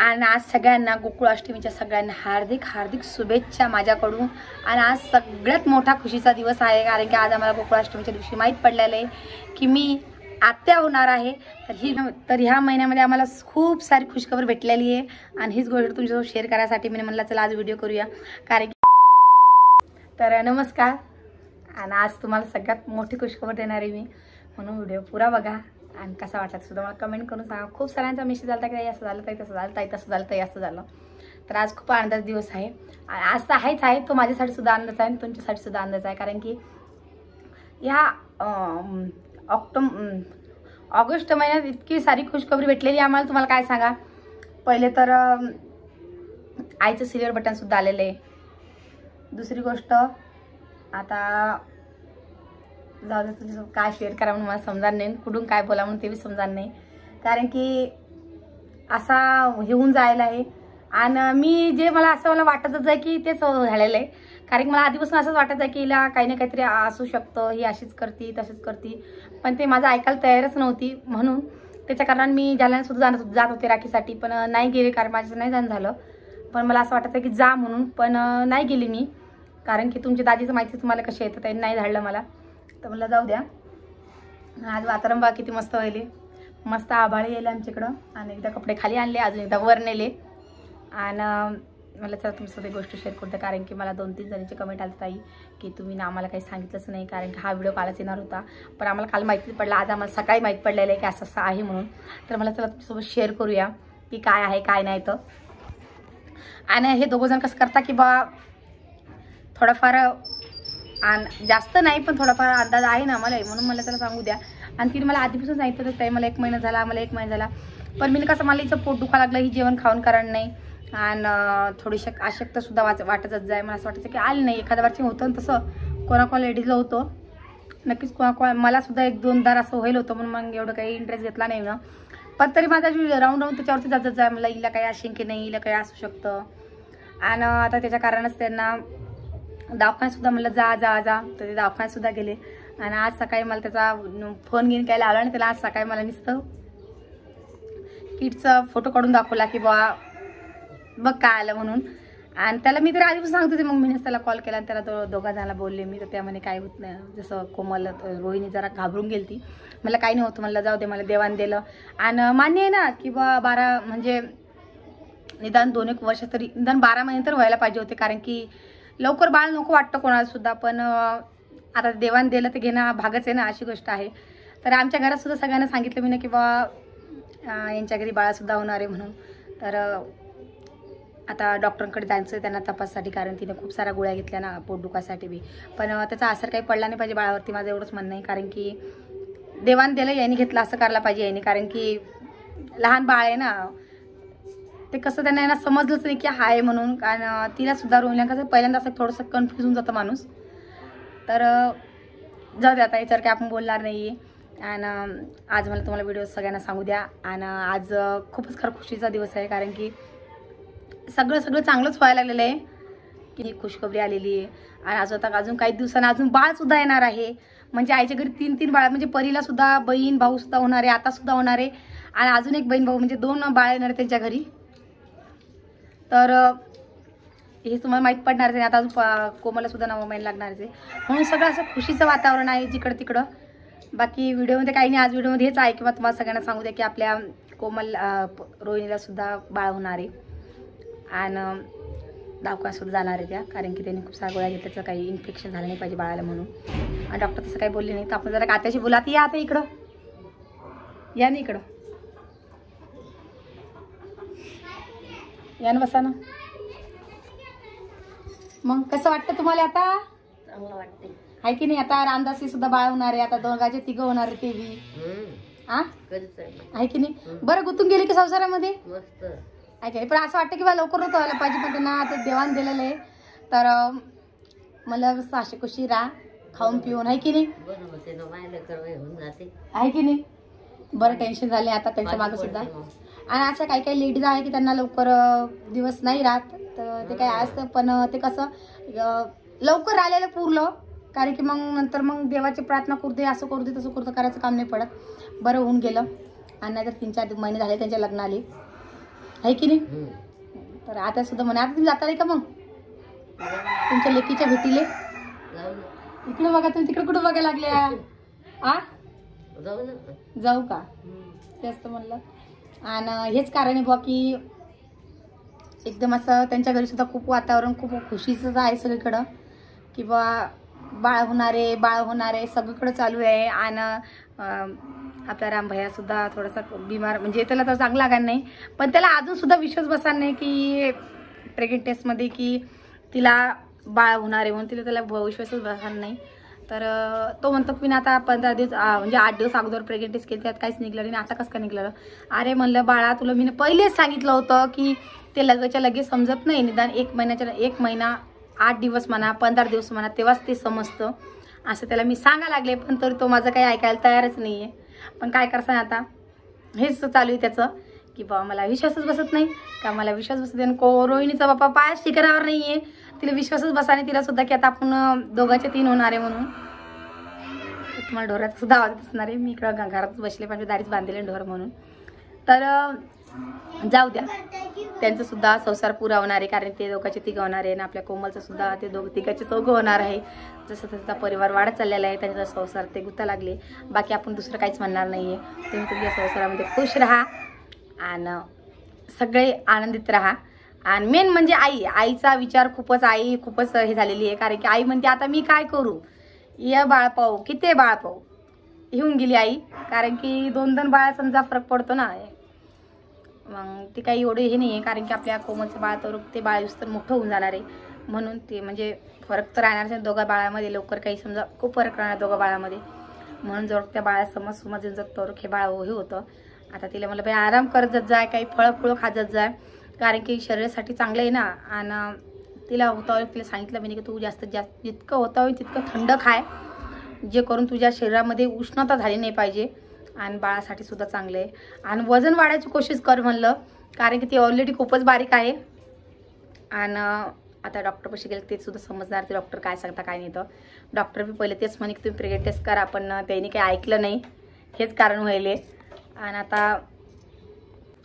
आणि आज सगळ्यांना गोकुळाष्टमीच्या सगळ्यांना हार्दिक हार्दिक शुभेच्छा माझ्याकडून। आणि आज सगळ्यात मोठा खुशीचा दिवस आहे, कारण की आज आम्हाला गोकुळाष्टमीच्या दिवशी माहीत पडलेलं आहे की मी आत्या होणार आहे। तर ह्या महिन्यामध्ये आम्हाला खूप सारी खुशखबर भेटलेली आहे आणि हीच गोष्ट तुमच्यासोबत शेअर करायसाठी मी म्हणलं चला आज व्हिडिओ करूया। कारण तर नमस्कार, आणि आज तुम्हाला सगळ्यात मोठी खुशखबर देणार आहे मी, म्हणून व्हिडिओ पुरा बघा आणि कसा वाटला सुद्धा मला कमेंट करून सांगा। खूप साऱ्यांचा मेसेज आला की असं झालं ताई, तसं झालं ताई, तसं झालं ताई, असं झालं। तर आज खूप आनंदाचा दिवस आहे। आज तर आहेच आहे, तो माझ्यासाठी सुद्धा आनंदाच आहे आणि तुमच्यासाठी सुद्धा आनंदाच आहे, कारण की ह्या ऑगस्ट महिन्यात इतकी सारी खुशखबरी भेटलेली आम्हाला, तुम्हाला काय सांगा। पहिले तर आईचं सिल्वर बटन सुद्धा आलेलं आहे। दुसरी गोष्ट, आता जाऊ दे, तुझ्यासोबत काय शेअर करा म्हणून मला समजणार नाही, कुठून काय बोला म्हणून ते बी समजणार नाही, कारण की असा येऊन जायला आहे। आणि मी जे मला वाटतच आहे की तेच झालेलं आहे, कारण की मला आधीपासून असंच वाटत आहे की हिला काही ना काहीतरी असू शकतं, ही अशीच करती तशीच करती, पण ते माझं ऐकायला तयारच नव्हती। म्हणून त्याच्या कारण मी जालन्याला सुद्धा जात होते राखीसाठी, पण नाही गेले, कारण माझं नाही जाणं झालं। पण मला असं वाटत आहे की जा म्हणून, पण नाही गेली मी, कारण की तुमच्या दादीचं माहिती तुम्हाला कशी येतं, त्यांनी नाही धाडलं मला, तर मला जाऊ द्या। आज वातावरण बा किती मस्त व्हायले, मस्त आभाळी येईल आमच्याकडं, आणि एकदा कपडे खाली आणले, अजून एकदा वर नेले। आणि मला चला तुमचं ते गोष्ट शेअर करते, कारण की मला 2-3 जणांचे कमेंट आले ताई की तुम्ही ना आम्हाला काही सांगितलंच नाही, कारण की हा व्हिडिओ कालच येणार होता, पण आम्हाला काल माहिती पडला, आज आम्हाला सकाळी माहीत पडलेलं आहे की असं असं आहे म्हणून। तर मला चला तुमच्यासोबत शेअर करूया की काय आहे काय नाही तर। आणि हे दोघंजण कसं करता की बा थोडंफार जास्त नाही पण थोडाफार अंदाज आहे ना मला, म्हणून मला त्याला सांगू द्या। आणि तिने मला आधीपासून सांगितलं तर ताई मला 1 महिना झाला, मला 1 महिना झाला, पण मी कसं मला हिचं पोट दुखा लागलं, ही जेवण खाऊन कारण नाही, आणि थोडीशी अशक्तता सुद्धा वाटतच जाय। मला असं वाटायचं की आलं नाही, एखाद्या बारची होतं ना तसं, कोणाकोणा लेडीजला होतं नक्कीच, कोणा मला सुद्धा 1-2दा असं होईल होतं, म्हणून मग एवढं काही इंटरेस्ट घेतला नाही ना। पण तरी माझा राऊंड त्याच्यावरती जातच आहे, मला हिला काही असेल की नाही, हिला काही असू शकतं। आणि आता त्याच्या कारणच त्यांना दवाखान्यात सुद्धा म्हणलं जा जा जा, तर ते दवाखान्यात सुद्धा गेले। आणि आज सकाळी मला त्याचा फोन घेऊन काय लावला, आणि त्याला आज सकाळी मला नुसतं किटचा फोटो काढून दाखवला की बा बघ काय आलं म्हणून। आणि त्याला मी तर आधीपासून सांगत होते, मग मीच त्याला कॉल केला आणि त्याला दोघा जणांना बोलले मी, तर त्यामध्ये काय होत नाही, जसं कोमल रोहिणी जरा घाबरून गेली ती, मला काही नाही होतं, म्हणलं जाऊ दे, मला देवान दिलं। आणि मान्य आहे ना की बा 12 म्हणजे निदान 2-1 वर्ष तरी, निदान 12 महिने तर व्हायला पाहिजे होते, कारण की लवकर बाळ नको वाटतं कोणाला सुद्धा, पण आता देवान दिलं तर घेणं भागच आहे ना, अशी गोष्ट आहे। तर आमच्या घरात सुद्धा सगळ्यांना सांगितलं मी ना की बा यांच्या घरी बाळासुद्धा होणार आहे म्हणून। तर आता डॉक्टरांकडे जायचं आहे त्यांना तपासासाठी, कारण तिने खूप साऱ्या गोळ्या घेतल्या ना पोटदुखासाठी बी, पण त्याचा असर काही पडला नाही पाहिजे बाळावरती, माझं एवढंच म्हणणं आहे। कारण की देवान दिलं, यांनी घेतलं असं करायला पाहिजे यांनी, कारण की लहान बाळ आहे ना, ते कसं त्यांना यांना समजलंच नाही की हाय म्हणून। कारण तिला सुद्धा रोहिणीला कसं पहिल्यांदा असं थोडंसं कन्फ्यूज होऊन जातं माणूस। तर जाऊ दे, आता याच्यावर काय आपण बोलणार नाही आहे। आणि आज मला तुम्हाला व्हिडिओ सगळ्यांना सांगू द्या। आणि आज खूपच खरं खुशीचा दिवस आहे, कारण की सगळं चांगलंच व्हायला लागलेलं आहे की खुशखबरी आलेली आहे। आणि अजून काही दिवसांनी अजून बाळसुद्धा येणार आहे, म्हणजे आईच्या घरी 3 बाळ, म्हणजे परीला सुद्धा बहीण भाऊ सुद्धा होणार आहे, आता सुद्धा होणार आहे, आणि अजून एक बहीण भाऊ, म्हणजे 2 बाळ येणार त्यांच्या घरी। तर हे तुम्हाला माहीत पडणारच आहे, आता अजून कोमलला सुद्धा 9 महिने लागणारच आहे, म्हणून सगळं असं खुशीचं वातावरण आहे जिकडं तिकडं। बाकी व्हिडिओमध्ये काही नाही, आज व्हिडिओमध्ये हेच आहे किंवा तुम्हाला सगळ्यांना सांगू द्या की आपल्या कोमल रोहिणीला सुद्धा बाळ होणार आहे, आणि दवाखान्यात सुद्धा जाणार आहे त्या, कारण की त्यांनी खूप साऱ्या गोळ्या घेतल्याचं काही इन्फेक्शन झालं नाही पाहिजे बाळाला म्हणून। आणि डॉक्टर तसं काही बोलले नाही, तर आपण जरा आत्याशी बोला, या आता इकडं या ना, इकडं या ना, बसा ना। मग कसं वाटतं तुम्हाला आता? चांगलं वाटते आहे की नाही? आता रामदासी सुद्धा बाळ होणार आहे, आता 2 3 होणार आहे, ते बी आहे की नाही? बरं गुंतून गेले की संसारामध्ये, मस्त आहे की नाही? पण असं वाटतं की बा लवकर नव्हतं व्हायला पाहिजे, पण त्यांना आता देवाण दिलेलं आहे, तर मला अशी खुशी राहा खाऊन पिऊन, आहे की नाही? आहे की नाही? बरं टेन्शन झाले आता त्यांच्या मागं सुद्धा। आणि अशा काही लेडीज आहे की त्यांना लवकर दिवस नाही राहत, तर ते काय असतं, पण ते कसं लवकर आलेलं पुरलं, कारण की मग नंतर मग देवाची प्रार्थना करू दे, असं करू दे, तसं करू दे, करायचं काम नाही पडत, बरं होऊन गेलं। आणि नाहीतर 3-4 महिने झाले त्यांच्या लग्नाला, आहे की नाही. तर आता सुद्धा म्हणा, आता तुम्ही जाता नाही का मग तुमच्या लेकीच्या भेटीले? इकडे बघा, तुम्ही तिकडे कुठं बघायला लागल्या? आ जाऊ का? जास्त म्हणलं. आणि हेच कारण आहे बा की एकदम असं त्यांच्या घरी सुद्धा खूप वातावरण खूप खुशीचंच आहे सगळीकडं, की बा बाळ होणारे सगळीकडे चालू आहे. आणि आपला राम भैया सुद्धा थोडासा बिमार, म्हणजे त्याला तर चांगला लागायला नाही, पण त्याला अजून सुद्धा विश्वास बसणार नाही की प्रेग्नेंट टेस्टमध्ये की तिला बाळ होणार आहे म्हणून त्याला विश्वासच बसणार नाही. तर तो म्हणतो की मी आता 15 दिवस म्हणजे 8 दिवस अगोदर प्रेग्नेंट टेस्ट केली, त्यात काहीच निघलं नाही, आता कसं काय निघलं? अरे म्हणलं बाळा, तुला मी पहिलेच सांगितलं होतं की ते लगेच्या लगेच समजत नाही, निदान 1 महिना 8 दिवस म्हणा 15 दिवस म्हणा तेव्हाच ते समजतं असं त्याला मी सांगायला लागले. पण तरी तो माझं काही ऐकायला तयारच नाही आहे. पण काय करसान आता, हेच चालू आहे त्याचं की बाबा मला विश्वासच बसत नाही का, मला विश्वास बसत नाही. रोहिणीचा बाप्पा पायच ठिकाणावर नाही आहे, तिला विश्वासच बसाने तिला सुद्धा की आता आपण दोघांचे 3 होणार आहे म्हणून. तुम्हाला ढोराचा सुद्धा आवाज असणार आहे, मी इकडं घरातच बसले पण दारीच बांधलेले ढोर म्हणून. तर जाऊ द्या, त्यांचं सुद्धा संसार पुरा होणार आहे, कारण ते दोघांचे 3 होणार आहे आणि आपल्या कोमलचं सुद्धा ते तिघाचे 4 होणार आहे. जसं त्याचा परिवार वाढत चाललेला आहे, त्यांचा संसार ते गुता लागले. बाकी आपण दुसरं काहीच म्हणणार नाही आहे. तुम्ही तुमच्या संसारामध्ये खुश राहा आणि सगळे आनंदित राहा. आणि मेन म्हणजे आईचा विचार खूपच हे झालेली आहे, कारण की आई म्हणते आता मी काय करू, या बाळ पाहू किती बाळ पाहू, येऊन गेली आई. कारण की 2 बाळा समजा फरक पडतो ना, मग ते काही एवढे हे नाही आहे, कारण की आपल्या कोमलचं बाळ तर ते बाळ तर मोठं होऊन जाणार आहे, म्हणून ते म्हणजे फरक तर राहणार नाही दोघा बाळामध्ये. लवकर काही समजा खूप फरक राहणार दोघा बाळामध्ये, म्हणून जर त्या बाळा समज तर हे बाळ हे होतं. आता तिला मला बाई आराम करत जाय, काही फळं खात जाय, कारण की शरीरासाठी चांगलं आहे ना. आणि तिला तिला सांगितलं मी की तू जास्तीत जास्त जितकं होतं तितकं थंड खाय, जे करून तुझ्या शरीरामध्ये उष्णता झाली नाही पाहिजे, आणि बाळासाठी सुद्धा चांगलं आहे. आणि वजन वाढायची कोशिश कर म्हणलं, कारण की ती ऑलरेडी खूपच बारीक आहे. आणि आता डॉक्टरपाशी गेलं ते सुद्धा समजणार ते डॉक्टर काय सांगता काय नाही. तर डॉक्टर बी पहिले तेच म्हणे की तुम्ही प्रेग्नेंट टेस्ट करा, पण त्यांनी काही ऐकलं नाही, हेच कारण व्हायले. आणि आता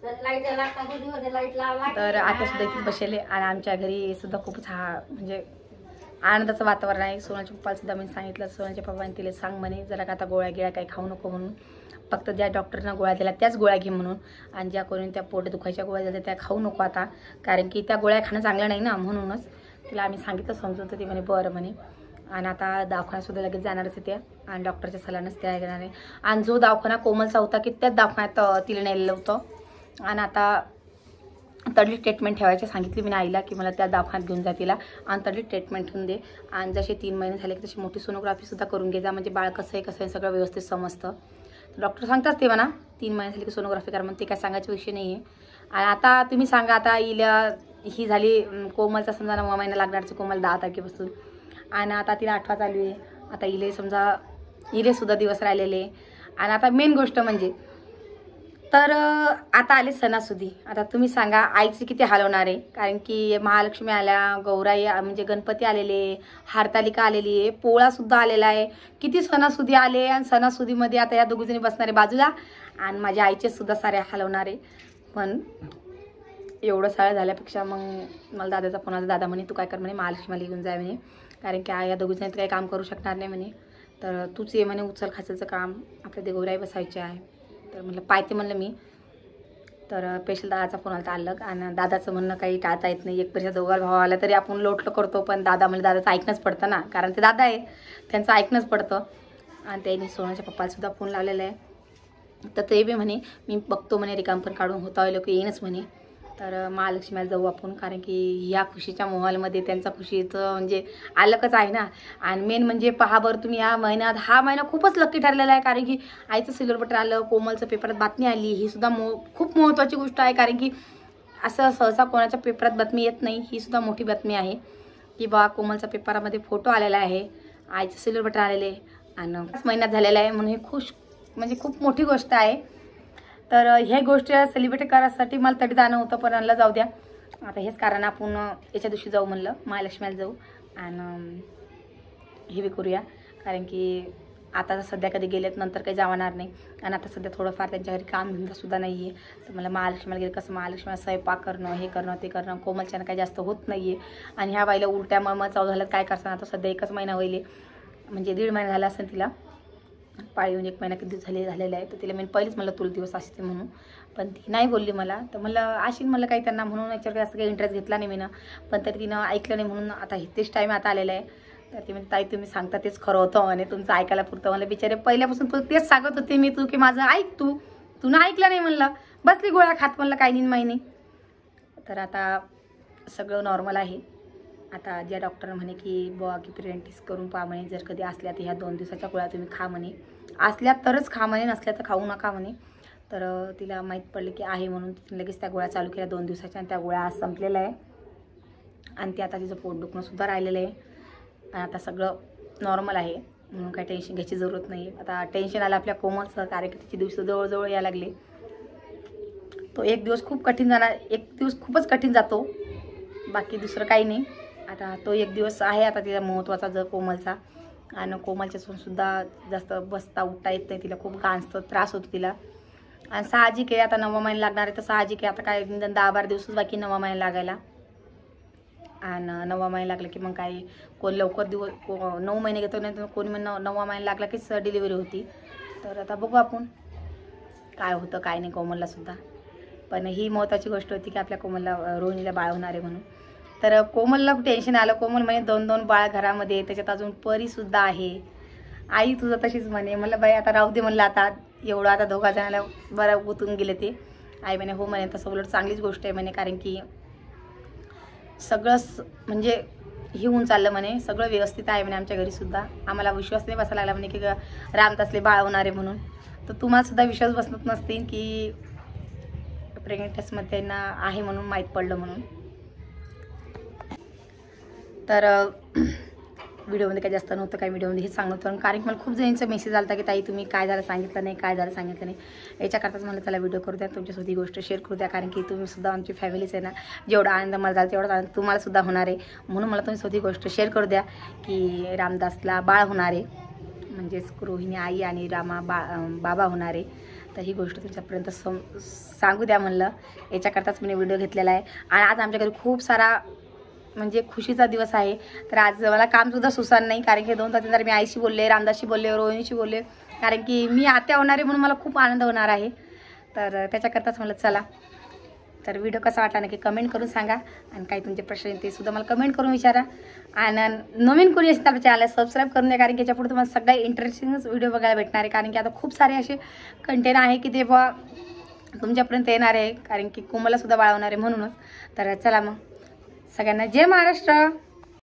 तर आता सुद्धा इथेच बसले आणि आमच्या घरी सुद्धा खूपच म्हणजे आनंदाचं वातावरण आहे. सोनाच्या पप्पाला सुद्धा मी सांगितलं, सोनाच्या पप्पाने तिला सांग म्हणे जरा का आता गोळ्या काही खाऊ नको म्हणून, फक्त ज्या डॉक्टरनं गोळ्या दिल्या त्याच गोळ्या घे म्हणून, आणि ज्या करून त्या पोट दुखायच्या गोळ्या दिल्या त्या खाऊ नको आता, कारण की त्या गोळ्या खाणं चांगलं नाही ना. म्हणूनच तिला आम्ही सांगितलं समजून, तर ती म्हणे बरं म्हणे. आणि आता दवाखान्यातसुद्धा लगेच जाणारच आहे त्या, आणि डॉक्टरच्या सल्ल्यानंच त्या घेणार आहे. आणि जो दवाखाना कोमलचा होता की त्याच दवाखान्यात तिला नेलेलं होतं. आणि आता तडली ट्रीटमेंट ठेवायची सांगितली मी आईला की मला त्या दवाखान्यात घेऊन जा तिला, आणि तडली ट्रीटमेंट ठेवून दे. आणि जसे 3 महिने झाले की तशी मोठी सोनोग्राफीसुद्धा करून घे जा, म्हणजे बाळ कसं आहे सगळं व्यवस्थित समजतं. डॉक्टर सांगतात ते म्हणा 3 महिने झाले की सोनोग्राफी करा, म्हणून ते काय सांगायचा विषय नाही आहे. आणि आता तुम्ही सांगा, आता हिला ही झाली कोमलचा समजा 9वा महिना लागणारची कोमल 10 तारखेपासून, आणि आता तिला 8वा चालू आहे. आता इले सुद्धा दिवस राहिलेले. आणि आता मेन गोष्ट म्हणजे तर आता आले सणासुदी. आता तुम्ही सांगा आईची किती हाल होणार आहे, कारण की महालक्ष्मी आल्या, गौराई म्हणजे गणपती आलेले, हरतालिका आलेली आहे, पोळासुद्धा आलेला आहे, किती सणासुदी आले. आणि सणासुदीमध्ये आता या दोघीजणी बसणारे बाजूला, आणि माझ्या आईचे सुद्धा सारे हाल होणार आहे. पण एवढं सारं झाल्यापेक्षा मग मला दादाचा फोन आला, दादा म्हणे तू काय कर म्हणे महालक्ष्मीला घेऊन जाय म्हणे, कारण की या दोघीजणी काही काम करू शकणार नाही म्हणे, तर तूच ये म्हणे उचल खाचलचं काम, आपल्या ते गौराई बसायचे आहे. तर म्हणलं पाहते म्हणलं मी. तर स्पेशल दादाचा फोन आला अलग, आणि दादाचं म्हणणं काही टाळता येत नाही. एक पेक्षा दोघा भाव आला तरी आपण लोटलं करतो, पण दादा म्हणजे दादाचं ऐकणंच पडतं ना, कारण ते दादा आहे त्यांचं ऐकणंच पडतं. आणि त्यांनी सोनाच्या पप्पालासुद्धा फोन लावलेला आहे, तर ते बी म्हणे मी बघतो म्हणे रिकाम पण काढून होता लोक येईनच म्हणे. तर महालक्ष्मीला जाऊ आपण, कारण की ह्या खुशीच्या माहोलमध्ये त्यांचा खुशीचं म्हणजे अलगच आहे ना. आणि मेन म्हणजे पहा बरं तुम्ही, या महिन्यात हा महिना खूपच लकी ठरलेला आहे, कारण की आईचं सिल्वर बटन आलं, कोमलचं पेपरात बातमी आली, ही सुद्धा खूप महत्त्वाची गोष्ट आहे, कारण की असं सहसा कोणाच्या पेपरात बातमी येत नाही. ही सुद्धा मोठी बातमी आहे की बा कोमलचा पेपरामध्ये फोटो आलेला आहे, आईचं सिल्वर बटन आलेले आणि 5 महिन्यात झालेलं आहे, म्हणून हे म्हणजे खूप मोठी गोष्ट आहे. तर ह्या गोष्टी सेलिब्रेट करायसाठी मला तरी जाणं होतं, पण आणलं जाऊ द्या. आता हेच कारण आपण याच्या दिवशी जाऊ म्हणलं, महालक्ष्मीला जाऊ आणि हे बी करूया, कारण की आता सध्या कधी गेलेत, नंतर काही जाणार नाही. आणि आता सध्या थोडंफार त्यांच्या घरी कामधंदासुद्धा नाही आहे. तर मला महालक्ष्मीला गेलं कसं महालक्ष्मीला स्वयंपाक करणं, हे करणं ते करणं, कोमलच्यानं काही जास्त होत नाही आहे. आणि ह्या बाईला उलट्या मळमळ चालू झाल्यात, काय करताना आता सध्या 1च महिना होईल, म्हणजे 1.5 महिना झाला असेल तिला पाळी येऊन. 1 महिना किती झालेला आहे. तर तिला मी पहिलेच मला तुला दिवस असते म्हणून, पण ती नाही बोलली मला. तर मला आशीन मला काही त्यांना म्हणून याच्यावर जास्त काही इंटरेस्ट घेतला नाही मी ना, पण तरी तिनं ऐकलं नाही. म्हणून आता तेच टाईम आता आलेला आहे. तर ती म्हणजे ताई तुम्ही सांगता तेच खरं होतं आणि तुमचं ऐकायला पुरतं. मला बिचारे पहिल्यापासून तू तेच सांगत होते मी की माझं ऐक, तू ना ऐकलं नाही म्हणलं, बसली गोळ्या खात म्हणलं काही नाही महिने. तर आता सगळं नॉर्मल आहे. आता ज्या डॉक्टरनं म्हणे की बुवा की प्रेग्नेंटीस करून पहा म्हणे, जर कधी असल्या तर ह्या 2 दिवसाच्या गोळ्या तुम्ही खा म्हणे, असल्या तरच खा म्हणे, नसल्या तर खाऊ नका म्हणे. तर तिला माहीत पडलं की आहे म्हणून तिने लगेच त्या गोळ्या चालू केल्या 2 दिवसाच्या. आणि त्या गोळ्या आज संपलेल्या आहे. आणि ते आता तिचं पोट दुखणंसुद्धा राहिलेलं आहे. आणि आता सगळं नॉर्मल आहे, म्हणून काही टेन्शन घ्यायची जरूरत नाही. आता टेन्शन आलं आपल्या कोमलचं, कारण की तिचे दिवस जवळजवळ यायला लागले. तो 1 दिवस खूप कठीण जाणार, 1 दिवस खूपच कठीण जातो, बाकी दुसरं काही नाही. आता तो 1 दिवस आहे आता तिचा महत्त्वाचा जर कोमलचा. आणि कोमलच्यासूनसुद्धा जास्त बसता उठता येत नाही तिला, खूप गांजतं त्रास होतो तिला. आणि साहजिक आहे आता 9वा महिना लागणार आहे, तर साहजिक आहे आता काय 10-12 दिवसच बाकी 9वा महिना लागायला. आणि 9वा महिना लागला की मग काय कोण लवकर 9 महिने घेतो, नाही तर कोणी मग 9वा महिना लागला कीच डिलिव्हरी होती. तर आता बघू आपण काय होतं काय नाही कोमललासुद्धा. पण ही महत्त्वाची गोष्ट होती की आपल्या कोमलला रोहिणीला बाळ होणार आहे म्हणून. तर कोमलला टेन्शन आलं. कोमल म्हणे 2-2 बाळ घरामध्ये, त्याच्यात अजून परीसुद्धा आहे. आई तुझं तशीच म्हणे. मला बाई आता राहू दे म्हणलं, आता एवढं आता 2घा जणाला बरं गुंतून गेले ते. आई म्हणे हो म्हणे तसं उलट चांगलीच गोष्ट आहे म्हणे, कारण की सगळंच म्हणजे हे होऊन चाललं म्हणे, सगळं व्यवस्थित आहे म्हणे आमच्या घरीसुद्धा. आम्हाला विश्वास नाही बसायला लागला म्हणे की रामदासले बाळ होणार आहे म्हणून. तर तुम्हालासुद्धा विश्वास बसत नसतील की प्रेग्नेंटसमध्ये ना आहे म्हणून माहीत पडलं म्हणून. तर व्हिडिओमध्ये काही जास्त नव्हतं, काही व्हिडिओमध्ये हेच सांगत होतं, कारण की मला खूप जणांचा मेसेज आला की ताई तुम्ही काय झालं सांगितलं नाही, काय झालं सांगितलं नाही. याच्याकरताच मला त्याला व्हिडिओ करू द्या, तुमच्यासोबत ही गोष्ट शेअर करू द्या, कारण की तुम्हीसुद्धा आमची फॅमिलीच आहे ना. जेवढा आनंद मला झाला तेवढा आनंद तुम्हालासुद्धा होणार आहे. म्हणून मला तुमच्यासोबत ही गोष्ट शेअर करू द्या की रामदासला बाळ होणार आहे, म्हणजेच रोहिणी आई आणि रामा बाबा होणार आहे. तर ही गोष्ट तुमच्यापर्यंत सांगू द्या म्हणलं, याच्याकरताच मी व्हिडिओ घेतलेला आहे. आणि आज आमच्या घरी खूप सारा म्हणजे खुशीचा दिवस आहे. तर आज मला कामसुद्धा सुसान नाही, कारण की 2 तास मी आईशी बोलले, रामदासशी बोलले, रोहिणीशी बोलले, कारण की मी आत्या होणार आहे म्हणून मला खूप आनंद होणार आहे. तर त्याच्याकरताच म्हणलं चला. तर व्हिडिओ कसा वाटला नक्की कमेंट करून सांगा. आणि काही तुमचे प्रश्न ते सुद्धा मला कमेंट करून विचारा. आणि नवीन कोणी असेल तर आपल्या चॅनलला सबस्क्राईब करून द्या, कारण की याच्यापुढे तुम्हाला सगळ्या इंटरेस्टिंगच व्हिडिओ बघायला भेटणार आहे. कारण की आता खूप सारे असे कंटेंट आहे की ते बा तुमच्यापर्यंत येणार आहे, कारण की कोमललासुद्धा बाळ होणार आहे म्हणूनच. तर चला मग, सगळ्यांना जय महाराष्ट्र.